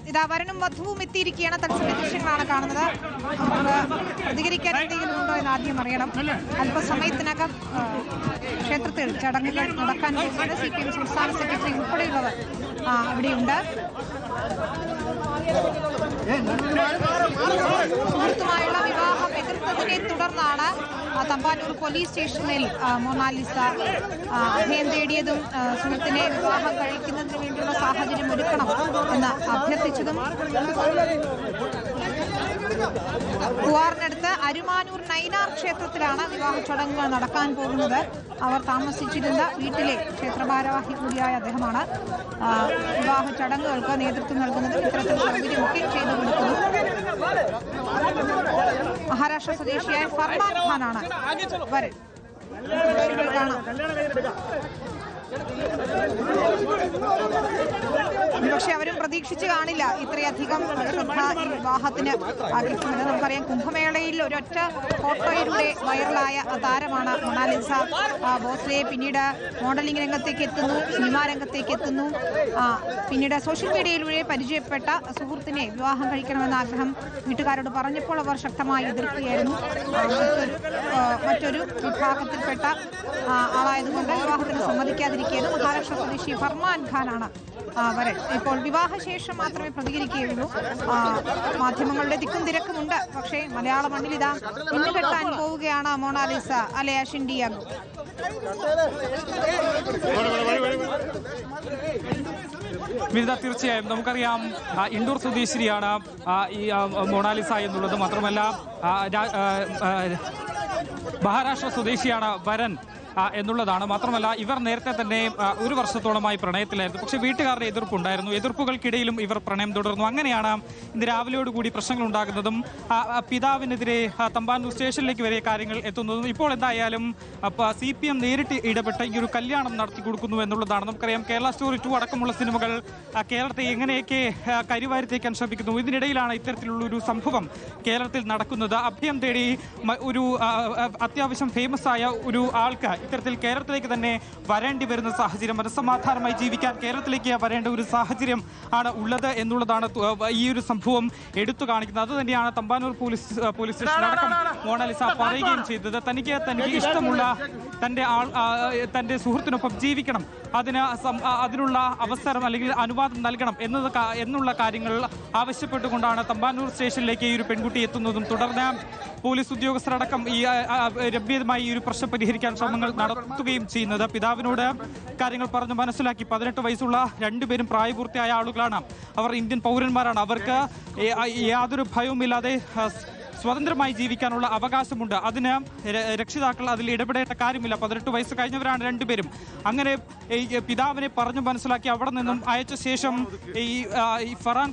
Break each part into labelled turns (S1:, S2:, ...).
S1: ഇതാ വരനും വധുവും എത്തിയിരിക്കുകയാണ്. തത്സമയ ദൃശ്യങ്ങളാണ് കാണുന്നത്. പ്രതികരിക്കാൻ എന്തെങ്കിലും ഉണ്ടോ എന്ന് ആദ്യം അറിയണം. അല്പസമയത്തിനകം ക്ഷേത്രത്തിൽ ചടങ്ങുകൾ നടക്കാൻ പോകുന്നത് CPM സംസ്ഥാന സെക്രട്ടറി ഉൾപ്പെടെയുള്ളവർ ഇവിടെയുണ്ട്. സുഹൃത്തുമായുള്ള വിവാഹം എതിർത്തതിനെ തുടർന്നാണ് തമ്പാനൂർ പോലീസ് സ്റ്റേഷനിൽ മൊണാലിസ അഭയം തേടിയതും സുഹൃത്തിനെ വിവാഹം കഴിക്കുന്നതിന് വേണ്ടിയുള്ള സാഹചര്യം ഒരുക്കണം എന്ന് അഭ്യർത്ഥിച്ചതും. പൂവാറിനടുത്ത് അരുമാനൂർ നൈനാർ ക്ഷേത്രത്തിലാണ് വിവാഹ ചടങ്ങുകൾ നടക്കാൻ പോകുന്നത്. അവർ താമസിച്ചിരുന്ന വീട്ടിലെ ക്ഷേത്രഭാരവാഹി കൂടിയായ അദ്ദേഹമാണ് വിവാഹ ചടങ്ങുകൾക്ക് നേതൃത്വം നൽകുന്നതും ഇത്തരത്തിൽ സൗകര്യമൊക്കെ ചെയ്തു കൊടുക്കുന്നു. മഹാരാഷ്ട്ര സ്വദേശിയായ ഫർമാൻ ഖാനാണ് വരൻ. പക്ഷെ അവരും പ്രതീക്ഷിച്ച് കാണില്ല ഇത്രയധികം ശ്രദ്ധ ഈ വിവാഹത്തിന് കിട്ടുന്നത്. നമുക്കറിയാം, കുംഭമേളയിൽ ഒരൊറ്റ ഫോട്ടോയിലൂടെ വൈറലായ താരമാണ് മൊണാലിസ ഭോസ്ലെ. പിന്നീട് മോഡലിംഗ് രംഗത്തേക്ക് എത്തുന്നു, സിനിമാ രംഗത്തേക്ക് എത്തുന്നു. പിന്നീട് സോഷ്യൽ മീഡിയയിലൂടെ പരിചയപ്പെട്ട സുഹൃത്തിനെ വിവാഹം കഴിക്കണമെന്ന ആഗ്രഹം വീട്ടുകാരോട് പറഞ്ഞപ്പോൾ അവർ ശക്തമായി എതിർക്കുകയായിരുന്നു. മറ്റൊരു വിഭാഗത്തിൽപ്പെട്ട ആളായതുകൊണ്ട് വിവാഹത്തിന് സമ്മതിക്കാതിരിക്കുകയായിരുന്നു. മഹാരാഷ്ട്ര സ്വദേശി ഫർമാൻ ഖാനാണ് വരൻ. ഇപ്പോൾ വിവാഹശേഷം മാത്രമേ പ്രതികരിക്കുകയുള്ളൂ. മാധ്യമങ്ങളുടെ തിക്കും തിരക്കുമുണ്ട്. പക്ഷേ മലയാള മണ്ണിൽ ഇതാ ഇന്ന് കെട്ടാൻ പോവുകയാണ് മൊണാലിസ അല്ലെ ഷിൻഡിയാഗോ.
S2: തീർച്ചയായും നമുക്കറിയാം, ഇൻഡോർ സ്വദേശിനിയാണ് ഈ മൊണാലിസ എന്നുള്ളത്. മാത്രമല്ല മഹാരാഷ്ട്ര സ്വദേശിയാണ് വരൻ എന്നുള്ളതാണ്. മാത്രമല്ല ഇവർ നേരത്തെ തന്നെ ഒരു വർഷത്തോളമായി പ്രണയത്തിലായിരുന്നു. പക്ഷേ വീട്ടുകാരുടെ എതിർപ്പുണ്ടായിരുന്നു. എതിർപ്പുകൾക്കിടയിലും ഇവർ പ്രണയം തുടർന്നു. അങ്ങനെയാണ് ഇന്ന് രാവിലെയോടുകൂടി പ്രശ്നങ്ങൾ ഉണ്ടാകുന്നതും പിതാവിനെതിരെ തമ്പാനൂർ സ്റ്റേഷനിലേക്ക് വരെ കാര്യങ്ങൾ എത്തുന്നതും. ഇപ്പോൾ എന്തായാലും CPM നേരിട്ട് ഇടപെട്ട് ഈ ഒരു കല്യാണം നടത്തി കൊടുക്കുന്നു എന്നുള്ളതാണ്. നമുക്കറിയാം, കേരള സ്റ്റോറി 2 അടക്കമുള്ള സിനിമകൾ കേരളത്തെ എങ്ങനെയൊക്കെ കരിവാരിത്തേക്കാൻ ശ്രമിക്കുന്നു. ഇതിനിടയിലാണ് ഇത്തരത്തിലുള്ള ഒരു സംഭവം കേരളത്തിൽ നടക്കുന്നത്. അഭയം തേടി ഒരു അത്യാവശ്യം ഫേമസ് ആയ ഒരു ആൾക്ക് ഇത്തരത്തിൽ കേരളത്തിലേക്ക് തന്നെ വരേണ്ടി വരുന്ന സാഹചര്യം, മനസ്സമാധാനമായി ജീവിക്കാൻ കേരളത്തിലേക്ക് വരേണ്ട ഒരു സാഹചര്യം ആണ് ഉള്ളത് എന്നുള്ളതാണ് ഈ ഒരു സംഭവം എടുത്തു കാണിക്കുന്നത്. അത് തന്നെയാണ് തമ്പാനൂർ പോലീസ് സ്റ്റേഷനടക്കം മൊണാലിസ പറയുകയും ചെയ്തത്. തനിക്ക് ഇഷ്ടമുള്ള തന്റെ സുഹൃത്തിനൊപ്പം ജീവിക്കണം, അതിനുള്ള അവസരം അല്ലെങ്കിൽ അനുവാദം നൽകണം എന്നുള്ള കാര്യങ്ങൾ ആവശ്യപ്പെട്ടുകൊണ്ടാണ് തമ്പാനൂർ സ്റ്റേഷനിലേക്ക് ഈ ഒരു പെൺകുട്ടി എത്തുന്നതും തുടർന്ന് പോലീസ് ഉദ്യോഗസ്ഥരടക്കം ഈ രമ്യമായി ഈ ഒരു പ്രശ്നം പരിഹരിക്കാൻ ശ്രമങ്ങൾ നടത്തുകയും ചെയ്യുന്നത്. പിതാവിനോട് കാര്യങ്ങൾ പറഞ്ഞ് മനസ്സിലാക്കി 18 വയസ്സുള്ള രണ്ടുപേരും പ്രായപൂർത്തിയായ ആളുകളാണ്. അവർ ഇന്ത്യൻ പൗരന്മാരാണ്. അവർക്ക് യാതൊരു ഭയവുമില്ലാതെ സ്വതന്ത്രമായി ജീവിക്കാനുള്ള അവകാശമുണ്ട്. അതിന് രക്ഷിതാക്കൾ അതിൽ ഇടപെടേണ്ട കാര്യമില്ല. 18 വയസ്സ് കഴിഞ്ഞവരാണ് രണ്ടുപേരും. അങ്ങനെ പിതാവിനെ പറഞ്ഞു മനസ്സിലാക്കി അവിടെ നിന്നും അയച്ച ശേഷം ഈ ഫർമാൻ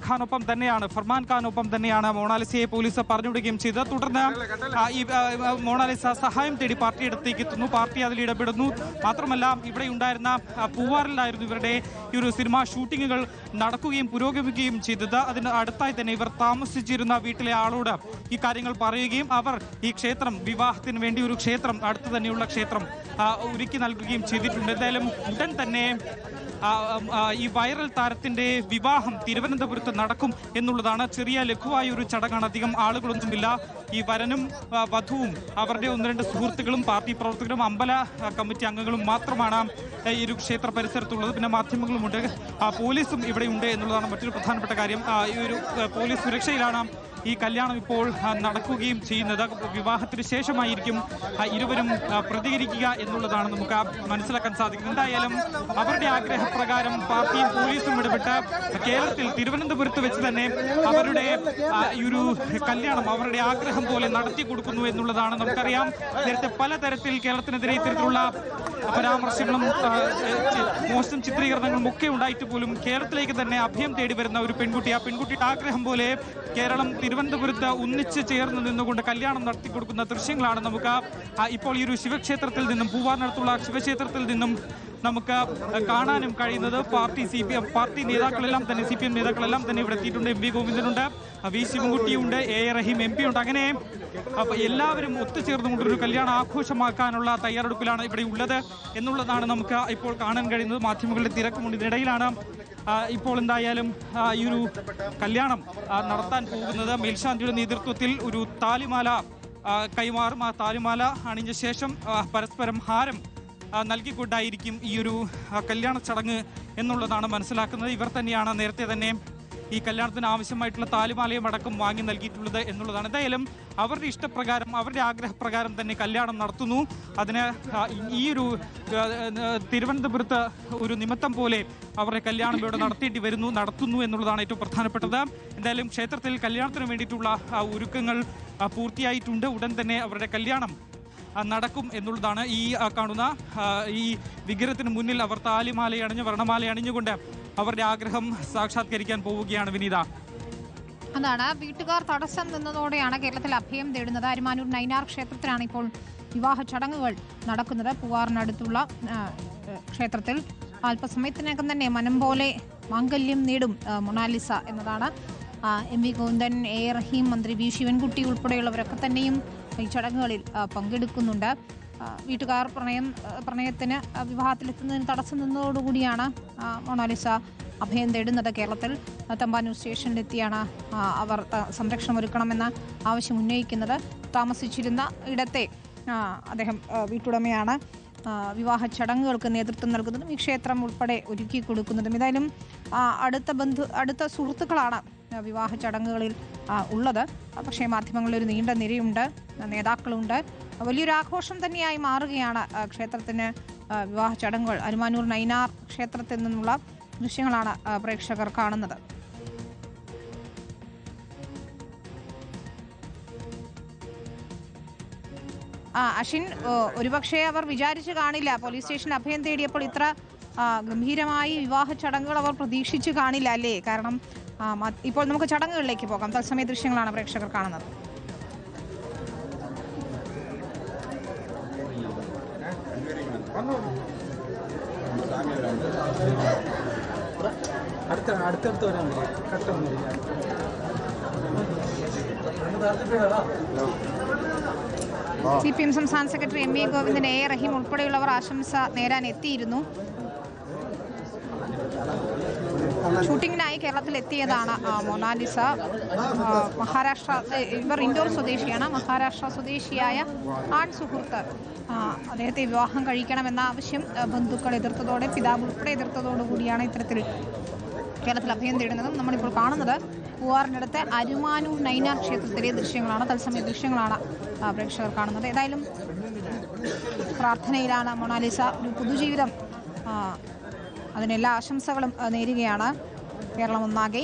S2: ഖാനൊപ്പം തന്നെയാണ് മൊണാലിസയെ പോലീസ് പറഞ്ഞുവിടുകയും ചെയ്തത്. തുടർന്ന് ഈ മൊണാലിസ സഹായം തേടി പാർട്ടിയുടെ അടുത്തേക്ക് എത്തുന്നു. പാർട്ടി അതിൽ ഇടപെടുന്നു. മാത്രമല്ല ഇവിടെ ഉണ്ടായിരുന്ന പൂവാറിലായിരുന്നു ഇവരുടെ ഈ ഒരു സിനിമ ഷൂട്ടിങ്ങുകൾ നടക്കുകയും പുരോഗമിക്കുകയും ചെയ്തത്. അതിന് അടുത്തായി തന്നെ ഇവർ താമസിച്ചിരുന്ന വീട്ടിലെ ആളോട് ഈ കാര്യങ്ങൾ പറയുകയും അവർ ഈ ക്ഷേത്രം, വിവാഹത്തിന് വേണ്ടി ഒരു ക്ഷേത്രം, അടുത്ത് തന്നെയുള്ള ക്ഷേത്രം ഒരുക്കി നൽകുകയും ചെയ്തിട്ടുണ്ട്. എന്തായാലും ഉടൻ തന്നെ ഈ വൈറൽ താരത്തിന്റെ വിവാഹം തിരുവനന്തപുരത്ത് നടക്കും എന്നുള്ളതാണ്. ചെറിയ ലഘുവായ ഒരു ചടങ്ങാണ്, അധികം ആളുകളൊന്നുമില്ല. ഈ വരനും വധുവും അവരുടെ 1-2 സുഹൃത്തുക്കളും പാർട്ടി പ്രവർത്തകരും അമ്പല കമ്മിറ്റി അംഗങ്ങളും മാത്രമാണ് ഈ ഒരു ക്ഷേത്ര പരിസരത്തുള്ളത്. പിന്നെ മാധ്യമങ്ങളുമുണ്ട്, പോലീസും ഇവിടെയുണ്ട് എന്നുള്ളതാണ് മറ്റൊരു പ്രധാനപ്പെട്ട കാര്യം. ഈ ഒരു പോലീസ് സുരക്ഷയിലാണ് ഈ കല്യാണം ഇപ്പോൾ നടക്കുകയും ചെയ്യുന്നത്. വിവാഹത്തിന് ശേഷമായിരിക്കും ഇരുവരും പ്രതികരിക്കുക എന്നുള്ളതാണ് നമുക്ക് മനസ്സിലാക്കാൻ സാധിക്കുന്നത്. എന്തായാലും അവരുടെ ആഗ്രഹപ്രകാരം പാർട്ടിയും പോലീസും ഇടപെട്ട് കേരളത്തിൽ തിരുവനന്തപുരത്ത് വെച്ച് തന്നെ അവരുടെ ഈ ഒരു കല്യാണം അവരുടെ ആഗ്രഹം പോലെ നടത്തി കൊടുക്കുന്നു എന്നുള്ളതാണ്. നമുക്കറിയാം, നേരത്തെ പലതരത്തിൽ കേരളത്തിനെതിരെ ഇത്തരത്തിലുള്ള പരാമർശങ്ങളും മോശം ചിത്രീകരണങ്ങളും ഒക്കെ ഉണ്ടായിട്ട് പോലും കേരളത്തിലേക്ക് തന്നെ അഭയം തേടി വരുന്ന ഒരു പെൺകുട്ടി, ആ പെൺകുട്ടിയുടെ ആഗ്രഹം പോലെ കേരളം തിരുവനന്തപുരത്ത് ഒന്നിച്ച് ചേർന്ന് നിന്നുകൊണ്ട് കല്യാണം നടത്തി കൊടുക്കുന്ന ദൃശ്യങ്ങളാണ് നമുക്ക് ഇപ്പോൾ ഈ ഒരു ശിവക്ഷേത്രത്തിൽ നിന്നും, പൂവാറിനടുത്തുള്ള ശിവക്ഷേത്രത്തിൽ നിന്നും നമുക്ക് കാണാനും കഴിയുന്നത്. പാർട്ടി നേതാക്കളെല്ലാം തന്നെ, CPM നേതാക്കളെല്ലാം തന്നെ ഇവിടെ എത്തിയിട്ടുണ്ട്. MV ഗോവിന്ദനുണ്ട്, V ശിവൻകുട്ടിയുണ്ട്, A Rahim MP ഉണ്ട്. അങ്ങനെ എല്ലാവരും ഒത്തുചേർന്നുകൊണ്ടൊരു കല്യാണ ആഘോഷമാക്കാനുള്ള തയ്യാറെടുപ്പിലാണ് ഇവിടെ ഉള്ളത് എന്നുള്ളതാണ് നമുക്ക് ഇപ്പോൾ കാണാൻ കഴിയുന്നത്. മാധ്യമങ്ങളുടെ തിരക്കുമുണ്ട്. ഇതിനിടയിലാണ് ഇപ്പോൾ എന്തായാലും ഈ ഒരു കല്യാണം നടത്താൻ പോകുന്നത് മേൽശാന്തിയുടെ നേതൃത്വത്തിൽ ഒരു താലിമാല കൈമാറും. ആ താലിമാല അണിഞ്ഞ ശേഷം പരസ്പരം ഹാരം നൽകിക്കൊണ്ടായിരിക്കും ഈ ഒരു കല്യാണ ചടങ്ങ് എന്നുള്ളതാണ് മനസ്സിലാക്കുന്നത്. ഇവർ തന്നെയാണ് നേരത്തെ തന്നെ ഈ കല്യാണത്തിന് ആവശ്യമായിട്ടുള്ള താലിമാലയും അടക്കം വാങ്ങി നൽകിയിട്ടുള്ളത് എന്നുള്ളതാണ്. എന്തായാലും അവരുടെ ഇഷ്ടപ്രകാരം അവരുടെ ആഗ്രഹപ്രകാരം തന്നെ കല്യാണം നടത്തുന്നു. അതിന് ഈ ഒരു തിരുവനന്തപുരത്ത് ഒരു നിമിത്തം പോലെ അവരുടെ കല്യാണം ഇവിടെ നടത്തുന്നു എന്നുള്ളതാണ് ഏറ്റവും പ്രധാനപ്പെട്ടത്. എന്തായാലും ക്ഷേത്രത്തിൽ കല്യാണത്തിന് വേണ്ടിയിട്ടുള്ള ഒരുക്കങ്ങൾ പൂർത്തിയായിട്ടുണ്ട്. ഉടൻ തന്നെ അവരുടെ കല്യാണം നടക്കും എന്നുള്ളതാണ്. ഈ കാണുന്ന ഈ വിഗ്രഹത്തിന് മുന്നിൽ അവർ താലിമാല അണിഞ്ഞ് വർണ്ണമാല അണിഞ്ഞുകൊണ്ട് അവരുടെ ആഗ്രഹം സാക്ഷാത്കരിക്കാൻ പോവുകയാണ് വിനീത.
S1: അതാണ് വീട്ടുകാർ തടസ്സം നിന്നതോടെയാണ് കേരളത്തിൽ അഭയം തേടുന്നത്. അരിമാനൂർ നൈനാർ ക്ഷേത്രത്തിലാണ് ഇപ്പോൾ വിവാഹ ചടങ്ങുകൾ നടക്കുന്നത്. പൂവാറിനടുത്തുള്ള ക്ഷേത്രത്തിൽ അല്പസമയത്തിനകം തന്നെ മനം പോലെ മാംഗല്യം നേടും മൊണാലിസ എന്നതാണ്. എം വി ഗോവിന്ദൻ, എ റഹീം, മന്ത്രി വി ശിവൻകുട്ടി ഉൾപ്പെടെയുള്ളവരൊക്കെ തന്നെയും ഈ ചടങ്ങുകളിൽ പങ്കെടുക്കുന്നുണ്ട്. വീട്ടുകാർ പ്രണയത്തിന് വിവാഹത്തിലെത്തുന്നതിന് തടസ്സം നിന്നതോടുകൂടിയാണ് മൊണാലിസ അഭയം തേടുന്നത്. കേരളത്തിൽ തമ്പാനൂർ സ്റ്റേഷനിലെത്തിയാണ് അവർ സംരക്ഷണം ഒരുക്കണമെന്ന ആവശ്യം ഉന്നയിക്കുന്നത്. താമസിച്ചിരുന്ന ഇടത്തെ അദ്ദേഹം വീട്ടുടമയാണ് വിവാഹ ചടങ്ങുകൾക്ക് നേതൃത്വം നൽകുന്നതും ഈ ക്ഷേത്രം ഉൾപ്പെടെ ഒരുക്കി കൊടുക്കുന്നതും. ഏതായാലും അടുത്ത സുഹൃത്തുക്കളാണ് വിവാഹ ചടങ്ങുകളിൽ ഉള്ളത്. പക്ഷേ മാധ്യമങ്ങളിൽ ഒരു നീണ്ട നിരയുണ്ട്, നേതാക്കളുണ്ട്. വലിയൊരു ആഘോഷം തന്നെയായി മാറുകയാണ് ക്ഷേത്രത്തിന് വിവാഹ ചടങ്ങുകൾ. അരിമാനൂർ നൈനാർ ക്ഷേത്രത്തിൽ നിന്നുള്ള ദൃശ്യങ്ങളാണ് പ്രേക്ഷകർ കാണുന്നത്. അഷിൻ, ഒരുപക്ഷെ അവർ വിചാരിച്ചു കാണില്ല, പോലീസ് സ്റ്റേഷനിൽ അഭയം തേടിയപ്പോൾ ഇത്ര ഗംഭീരമായി വിവാഹ ചടങ്ങുകൾ അവർ പ്രതീക്ഷിച്ചു കാണില്ല അല്ലേ? കാരണം ഇപ്പോൾ നമുക്ക് ചടങ്ങുകളിലേക്ക് പോകാം. തത്സമയ ദൃശ്യങ്ങളാണ് പ്രേക്ഷകർ കാണുന്നത്.
S3: അടുത്തടുത്ത് വരാൻ
S1: CPM സംസ്ഥാന secretary M V Govindan, A Rahim ഉൾപ്പെടെയുള്ളവർ ആശംസ നേരാൻ എത്തിയിരുന്നു. ഷൂട്ടിങ്ങിനായി കേരളത്തിൽ എത്തിയതാണ് മൊണാലിസ. ഇവർ ഇൻഡോർ സ്വദേശിയാണ്. മഹാരാഷ്ട്ര സ്വദേശിയായ ആൺ സുഹൃത്ത് അദ്ദേഹത്തെ വിവാഹം കഴിക്കണമെന്ന ആവശ്യം ബന്ധുക്കൾ എതിർത്തതോടെ, പിതാവ് ഉൾപ്പെടെ എതിർത്തതോടുകൂടിയാണ് ഇത്തരത്തിൽ കേരളത്തിൽ അഭയം തേടുന്നതും. നമ്മളിപ്പോൾ കാണുന്നത് പൂവാറിനടുത്ത് അരിമാനൂർ നൈനാർ ക്ഷേത്രത്തിലെ ദൃശ്യങ്ങളാണ്, തത്സമയ ദൃശ്യങ്ങളാണ് പ്രേക്ഷകർ കാണുന്നത്. ഏതായാലും പ്രാർത്ഥനയിലാണ് മൊണാലിസ. ഒരു പുതുജീവിതം, അതിനെല്ലാ ആശംസകളും നേരുകയാണ് കേരളം ഒന്നാകെ.